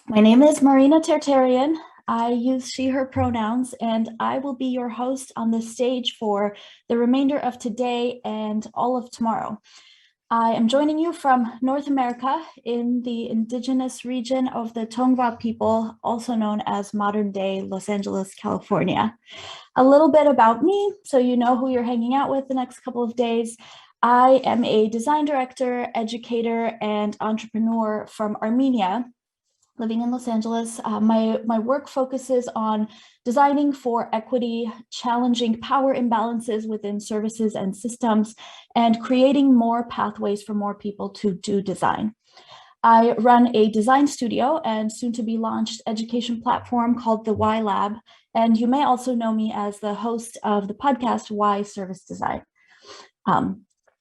My name is Marina Tertarian. I use she, her pronouns, and I will be your host on this stage for the remainder of today and all of tomorrow. I am joining you from North America in the indigenous region of the Tongva people, also known as modern-day Los Angeles, California. A little bit about me, so you know who you're hanging out with the next couple of days. I am a design director, educator, and entrepreneur from Armenia, living in Los Angeles. My work focuses on designing for equity, challenging power imbalances within services and systems, and creating more pathways for more people to do design. I run a design studio and soon to be launched education platform called the Y Lab. And you may also know me as the host of the podcast, Why Service Design.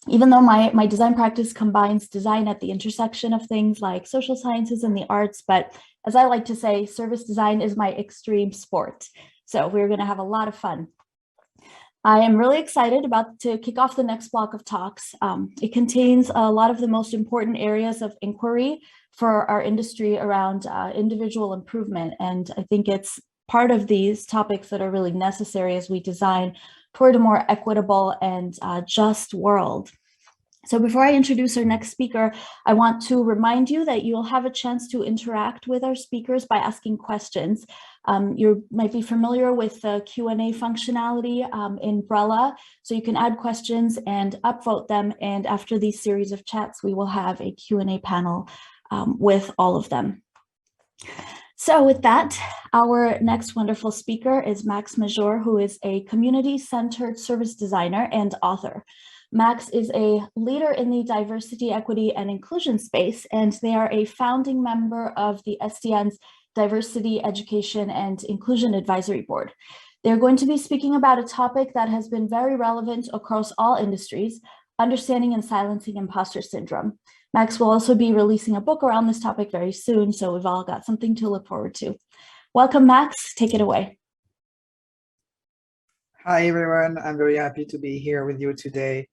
Even though my design practice combines design at the intersection of things like social sciences and the arts, but as I like to say, service design is my extreme sport. So we're going to have a lot of fun. I am really excited to kick off the next block of talks. It contains a lot of the most important areas of inquiry for our industry around individual improvement. And I think it's part of these topics that are really necessary as we design toward a more equitable and just world. So before I introduce our next speaker, I want to remind you that you'll have a chance to interact with our speakers by asking questions. You might be familiar with the Q&A functionality in Brella, so you can add questions and upvote them. And after these series of chats, we will have a Q&A panel with all of them. So with that, our next wonderful speaker is Max Masure, who is a community-centered service designer and author. Max is a leader in the diversity, equity, and inclusion space, and they are a founding member of the SDN's Diversity, Education, and Inclusion Advisory Board. They're going to be speaking about a topic that has been very relevant across all industries, understanding and silencing imposter syndrome. Max will also be releasing a book around this topic very soon, so we've all got something to look forward to. Welcome, Max. Take it away. Hi, everyone. I'm very happy to be here with you today.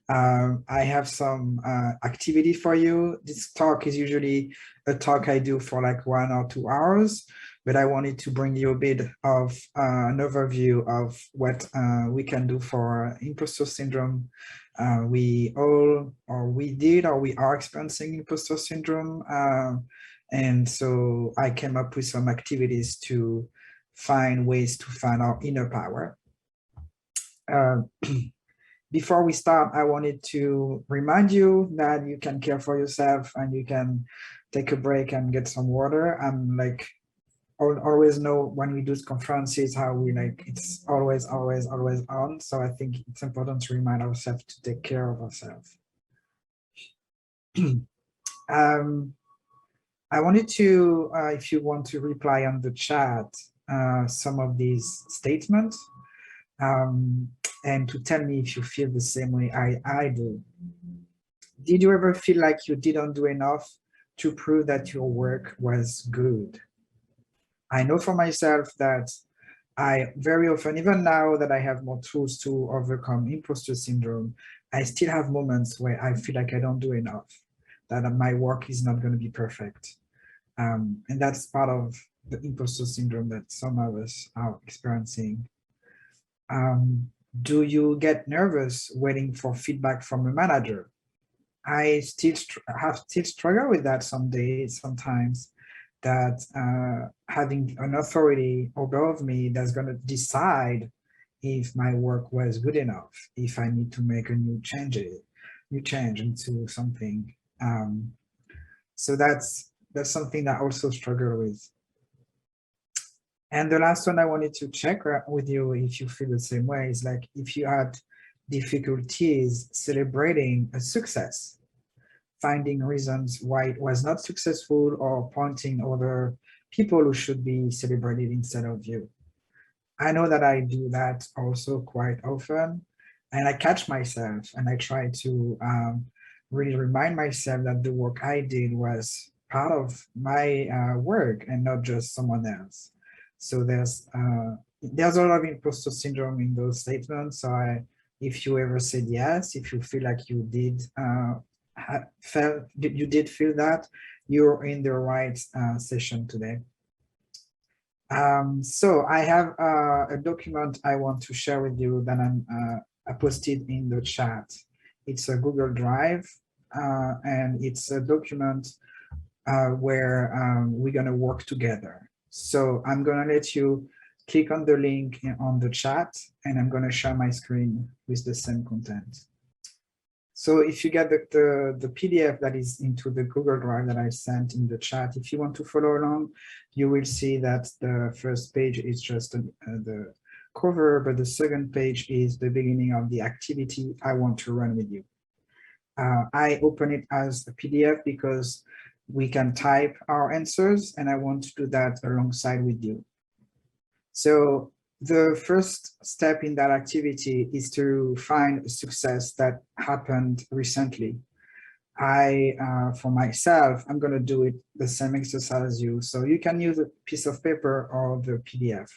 I have some activity for you. This talk is usually a talk I do for like 1 or 2 hours, but I wanted to bring you a bit of an overview of what we can do for imposter syndrome. We are experiencing imposter syndrome. And so I came up with some activities to find ways to find our inner power. Before we start, I wanted to remind you that you can care for yourself and you can take a break and get some water. And like always know when we do conferences how we it's always on. So I think it's important to remind ourselves to take care of ourselves. I wanted to, if you want to reply on the chat, some of these statements. And to tell me if you feel the same way I do. Did you ever feel like you didn't do enough to prove that your work was good? I know for myself that I very often, even now that I have more tools to overcome imposter syndrome, I still have moments where I feel like I don't do enough, that my work is not going to be perfect. And that's part of the imposter syndrome that some of us are experiencing. Do you get nervous waiting for feedback from a manager? I still struggle with that some days, sometimes, that having an authority above me that's going to decide if my work was good enough, if I need to make a new change into something. So that's something that I also struggle with. And the last one I wanted to check with you, if you feel the same way, is like if you had difficulties celebrating a success, finding reasons why it was not successful, or pointing other people who should be celebrated instead of you. I know that I do that also quite often, and I catch myself and I try to really remind myself that the work I did was part of my work and not just someone else. So there's a lot of imposter syndrome in those statements. So if you ever said yes, if you feel like you did feel that, you're in the right session today. So I have a document I want to share with you that I posted in the chat. It's a Google Drive, and it's a document where we're going to work together. So I'm going to let you click on the link on the chat, and I'm going to share my screen with the same content. So if you get the PDF that is into the Google Drive that I sent in the chat, if you want to follow along, you will see that the first page is just the cover, but the second page is the beginning of the activity I want to run with you. I open it as a PDF because we can type our answers, and I want to do that alongside with you. So the first step in that activity is to find a success that happened recently. For myself, I'm going to do it the same exercise as you. So you can use a piece of paper or the PDF.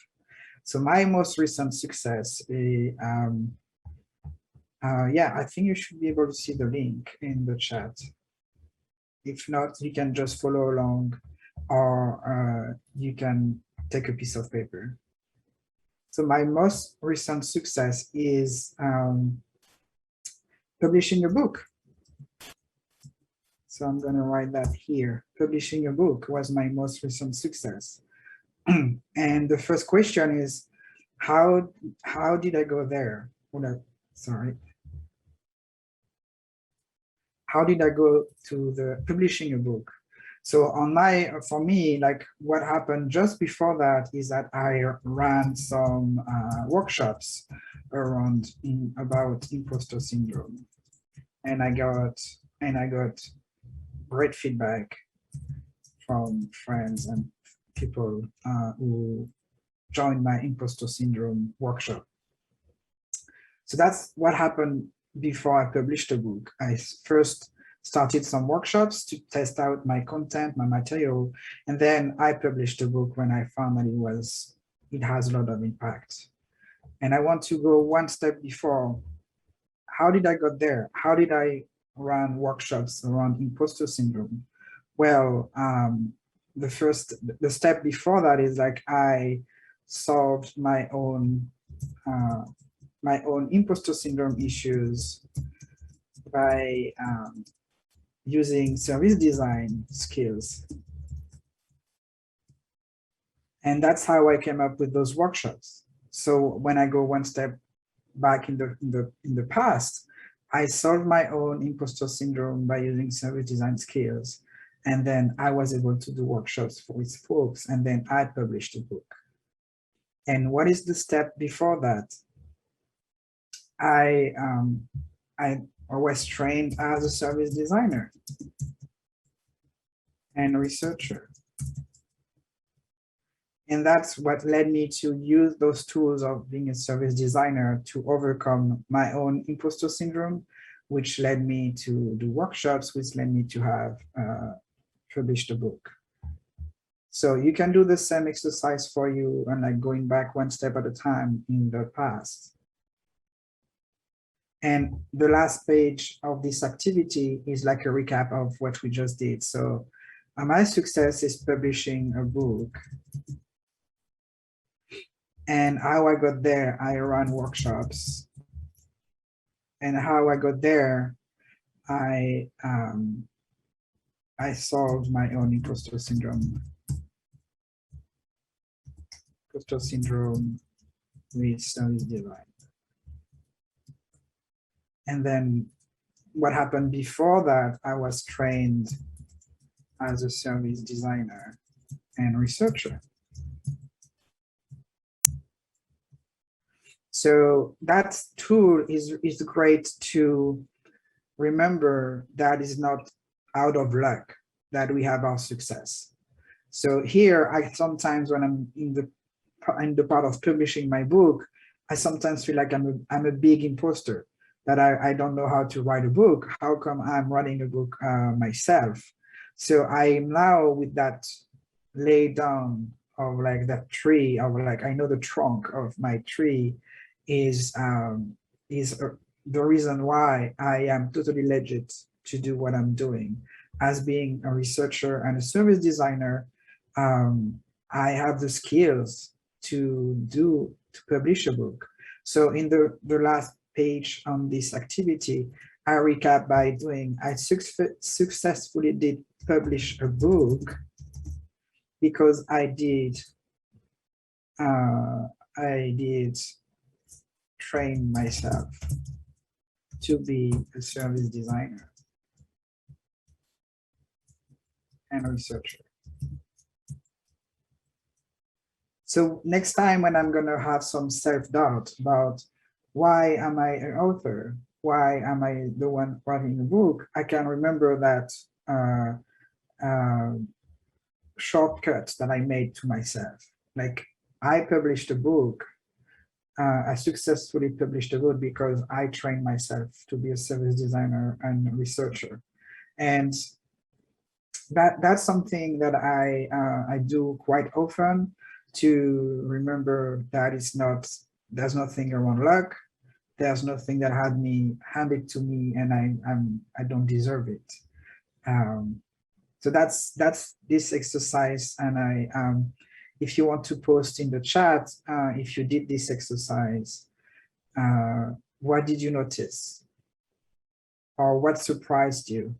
So my most recent success, yeah, I think you should be able to see the link in the chat. If not, you can just follow along, or you can take a piece of paper. So my most recent success is publishing a book. So I'm going to write that here. Publishing a book was my most recent success. And the first question is, how did I go there? Sorry. How did I go to the publishing a book? So for me, like what happened just before that is that I ran some workshops about imposter syndrome, and I got great feedback from friends and people who joined my imposter syndrome workshop. So that's what happened before I published a book. I first started some workshops to test out my content, my material, and then I published a book when I found that it has a lot of impact. And I want to go one step before. How did I get there? How did I run workshops around imposter syndrome? Well, the step before that is like I solved my own imposter syndrome issues by using service design skills. And that's how I came up with those workshops. So when I go one step back in the past, I solved my own imposter syndrome by using service design skills. And then I was able to do workshops with folks, and then I published a book. And what is the step before that? I was trained as a service designer and researcher. And that's what led me to use those tools of being a service designer to overcome my own imposter syndrome, which led me to do workshops, which led me to have published a book. So you can do the same exercise for you, and like going back one step at a time in the past. And the last page of this activity is like a recap of what we just did. So my success is publishing a book. And how I got there, I ran workshops. And how I got there, I solved my own imposter syndrome. Imposter syndrome with service design. And then what happened before that, I was trained as a service designer and researcher. So that tool is great to remember that is not out of luck that we have our success. So here, I sometimes, when I'm in the part of publishing my book, I sometimes feel like I'm a big imposter, that I don't know how to write a book. How come I'm writing a book myself? So I'm now with that laid down of like that tree of like, I know the trunk of my tree is the reason why I am totally legit to do what I'm doing. as being a researcher and a service designer, I have the skills to publish a book. So in the last page on this activity, I recap by doing, I successfully did publish a book because I did train myself to be a service designer and a researcher. So next time when I'm gonna have some self-doubt about why am I an author, why am I the one writing a book, I can remember that shortcuts that I made to myself. Like, I published a book, I successfully published a book because I trained myself to be a service designer and a researcher. And that's something that I do quite often, to remember that there's nothing around luck. There's nothing that had me handed to me and I don't deserve it. So that's this exercise. And if you want to post in the chat, if you did this exercise, what did you notice? Or what surprised you?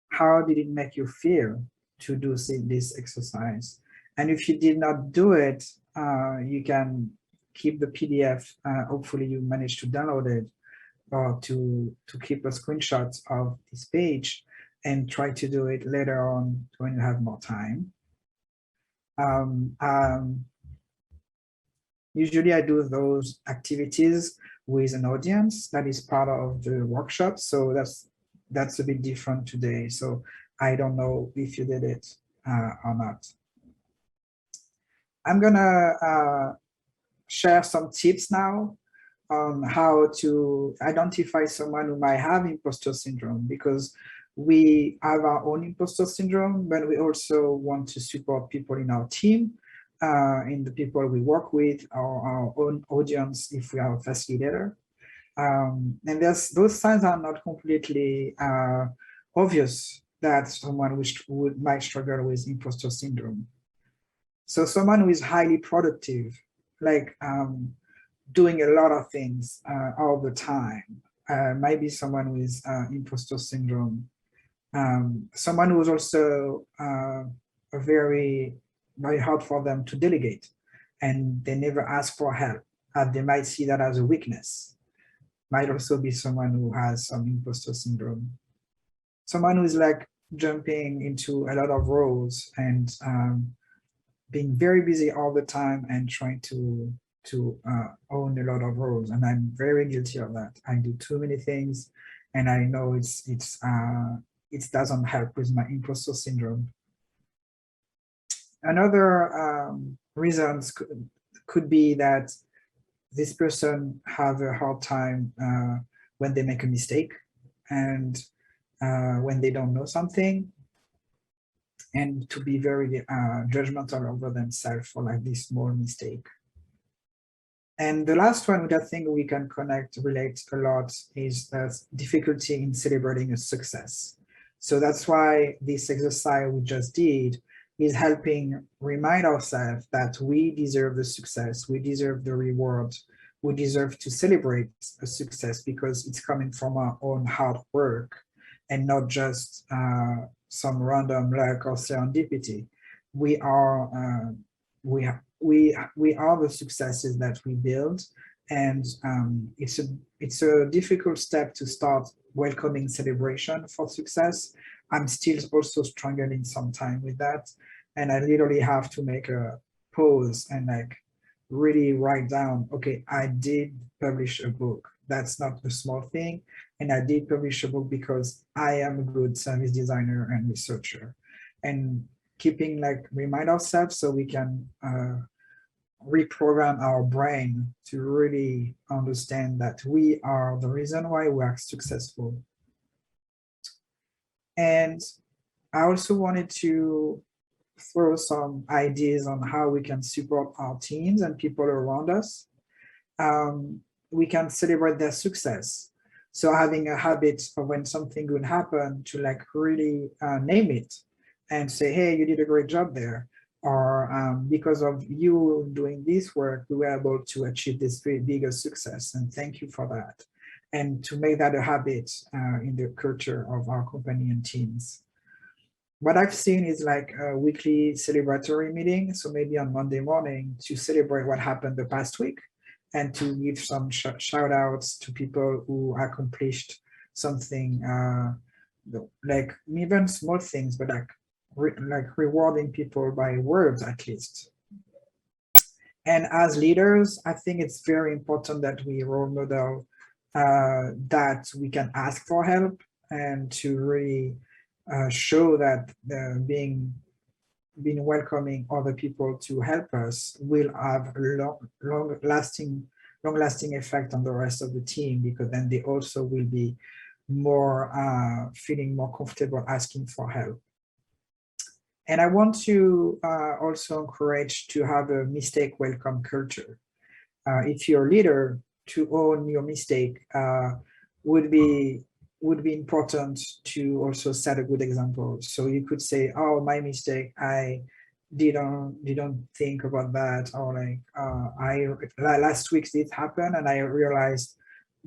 How did it make you feel to do this exercise? And if you did not do it, you can keep the PDF. Hopefully you managed to download it, or to keep a screenshot of this page and try to do it later on when you have more time. Usually I do those activities with an audience that is part of the workshop. So that's a bit different today. So I don't know if you did it or not. I'm gonna share some tips now on how to identify someone who might have imposter syndrome, because we have our own imposter syndrome, but we also want to support people in our team, in the people we work with, or our own audience if we are a facilitator. And those signs are not completely obvious that someone might struggle with imposter syndrome. So someone who is highly productive, like doing a lot of things all the time, might be someone with imposter syndrome. Someone who is also very hard for them to delegate, and they never ask for help. They might see that as a weakness. Might also be someone who has some imposter syndrome. Someone who is like jumping into a lot of roles and being very busy all the time and trying to own a lot of roles. And I'm very guilty of that. I do too many things, and I know it doesn't help with my imposter syndrome. Another reasons could be that this person have a hard time when they make a mistake, and when they don't know something, and to be very judgmental over themselves for like this small mistake. And the last one, which I think we can relate a lot, is difficulty in celebrating a success. So that's why this exercise we just did is helping remind ourselves that we deserve the success, we deserve the reward, we deserve to celebrate a success because it's coming from our own hard work and not just some random luck or serendipity. We are the successes that we build, and it's a difficult step to start welcoming celebration for success. I'm still also struggling sometime with that, and I literally have to make a pause and like really write down, okay, I did publish a book. That's not a small thing, and I did publish a book because I am a good service designer and researcher. And keeping like remind ourselves so we can reprogram our brain to really understand that we are the reason why we are successful. And I also wanted to throw some ideas on how we can support our teams and people around us. We can celebrate their success. So having a habit of when something good happen to like really name it and say, hey, you did a great job there. Or because of you doing this work, we were able to achieve this very bigger success. And thank you for that. And to make that a habit in the culture of our company and teams. What I've seen is like a weekly celebratory meeting. So maybe on Monday morning to celebrate what happened the past week and to give some shout outs to people who accomplished something like even small things, but like rewarding people by words at least. And as leaders, I think it's very important that we role model that we can ask for help and to really show that being welcoming other people to help us will have a long lasting effect on the rest of the team, because then they also will be more feeling more comfortable asking for help. And I want to also encourage to have a mistake welcome culture. If you're a leader, to own your mistake would be important to also set a good example. So you could say, oh, my mistake, I didn't think about that, or like last week this happened and I realized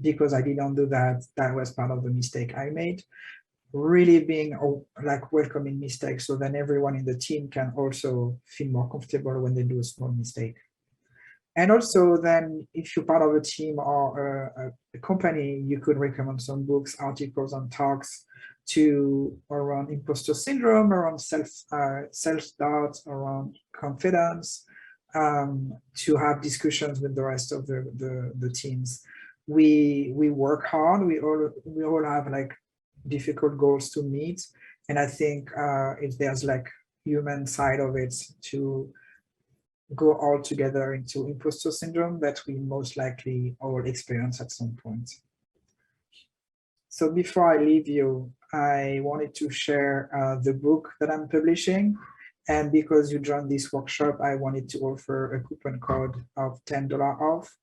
because I didn't do that, that was part of the mistake I made. Really being like welcoming mistakes, so then everyone in the team can also feel more comfortable when they do a small mistake. And also then if you're part of a team or a company, you could recommend some books, articles, and talks around imposter syndrome, around self-doubt, around confidence, to have discussions with the rest of the teams. We work hard, we all have like difficult goals to meet, and I think if there's like human side of it to go all together into imposter syndrome that we most likely all experience at some point. So before I leave you, I wanted to share the book that I'm publishing, and because you joined this workshop, I wanted to offer a coupon code of $10 off,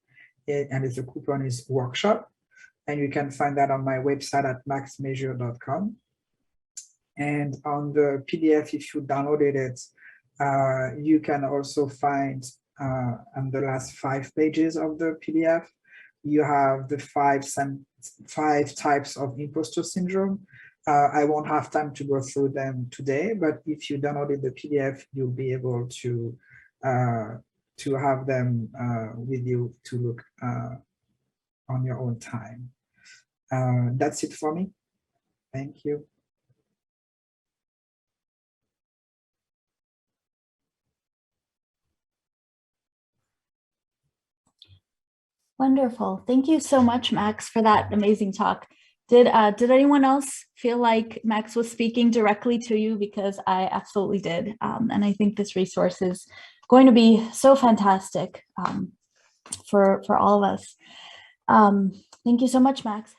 and the coupon is workshop. And you can find that on my website at maxmasure.com. And on the PDF, if you downloaded it, you can also find on the last 5 pages of the PDF, you have the five types of imposter syndrome. I won't have time to go through them today, but if you downloaded the PDF, you'll be able to have them with you to look on your own time. That's it for me. Thank you. Wonderful. Thank you so much, Max, for that amazing talk. Did anyone else feel like Max was speaking directly to you? Because I absolutely did. And I think this resource is going to be so fantastic for all of us. Thank you so much, Max.